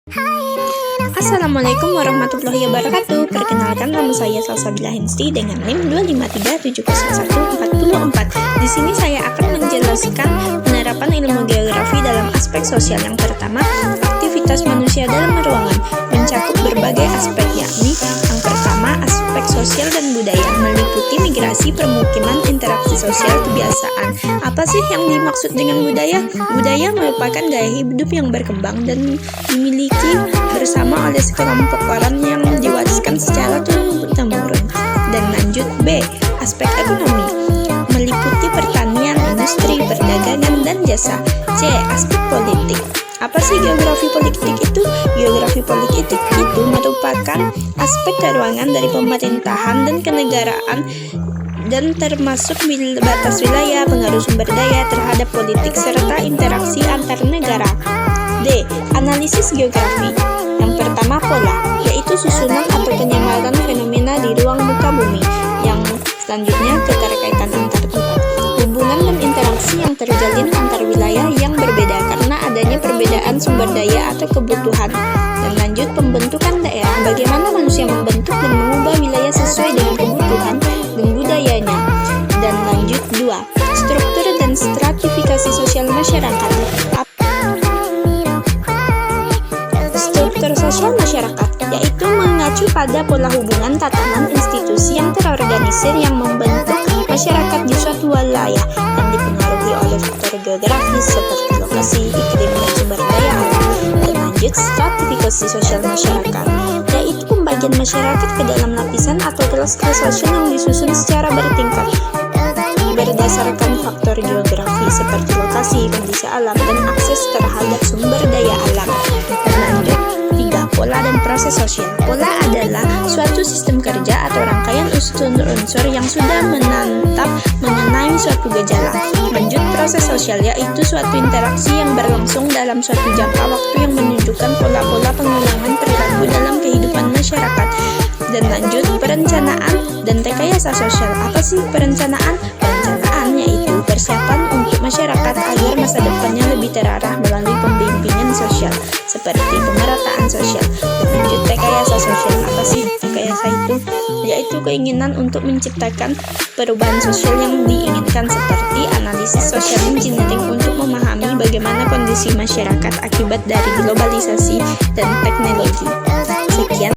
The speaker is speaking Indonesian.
Assalamualaikum warahmatullahi wabarakatuh. Perkenalkan, nama saya Salsabila Hensti dengan NIM 253701444. Di sini saya akan menjelaskan penerapan ilmu geografi dalam aspek sosial. Yang pertama, aktivitas manusia dalam ruangan mencakup berbagai aspek, yakni yang pertama aspek sosial dan budaya, meliputi migrasi, permukiman, interaksi sosial, kebiasaan. Apa sih yang dimaksud dengan budaya? Budaya merupakan gaya hidup yang berkembang dan dimiliki bersama oleh sekelompok orang yang diwariskan secara turun-temurun. Dan lanjut, B. Aspek ekonomi meliputi pertanian, industri, perdagangan, dan jasa. C. Aspek politik. Apa sih geografi politik itu? Geografi politik itu merupakan aspek keruangan dari pemerintahan dan kenegaraan dan termasuk batas wilayah, pengaruh sumber daya terhadap politik, serta interaksi antar negara. D. Analisis geografi. Yang pertama, pola, yaitu susunan atau penyamaran fenomena di ruang muka bumi. Yang selanjutnya, keterkaitan antar tempat, hubungan dan interaksi yang terjalin antar wilayah yang berbeda karena adanya perbedaan sumber daya atau kebutuhan. Dan lanjut, pembentukan daerah, bagaimana manusia membentuk dan mengubah wilayah sesuai dengan kebutuhan dan budayanya. Dan lanjut, 2. Struktur dan stratifikasi sosial masyarakat. Struktur sosial masyarakat yaitu mengacu pada pola hubungan tatanan institusi yang terorganisir yang membentuk masyarakat di suatu wilayah yang dipengaruhi oleh faktor geografis seperti lokasi, iklim, dan sumber daya alam. Dan lanjut, stratifikasi sosial masyarakat yaitu pembagian masyarakat ke dalam lapisan atau kelas-kelas sosial yang disusun secara bertingkat berdasarkan faktor geografi seperti lokasi, kondisi alam, dan akses terhadap sumber daya alam. Dan lanjut, 3. Pola dan proses sosial. Pola adalah suatu sistem kerja atau rangkaian unsur-unsur yang sudah menetap mengenai suatu gejala. Lanjut, proses sosial yaitu suatu interaksi yang berlangsung dalam suatu jangka waktu yang menunjukkan pola-pola pengulangan perilaku dalam kehidupan masyarakat. Dan lanjut, perencanaan dan rekayasa sosial. Apa sih perencanaan? Perencanaan yaitu persiapan untuk masyarakat agar masa depannya lebih terarah melalui pembimbingan sosial seperti pemerataan sosial. Dan lanjut, rekayasa sosial. Apa sih rekayasa itu? Yaitu keinginan untuk menciptakan perubahan sosial yang diinginkan seperti analisis social engineering untuk memahami bagaimana kondisi masyarakat akibat dari globalisasi dan teknologi. Sekian.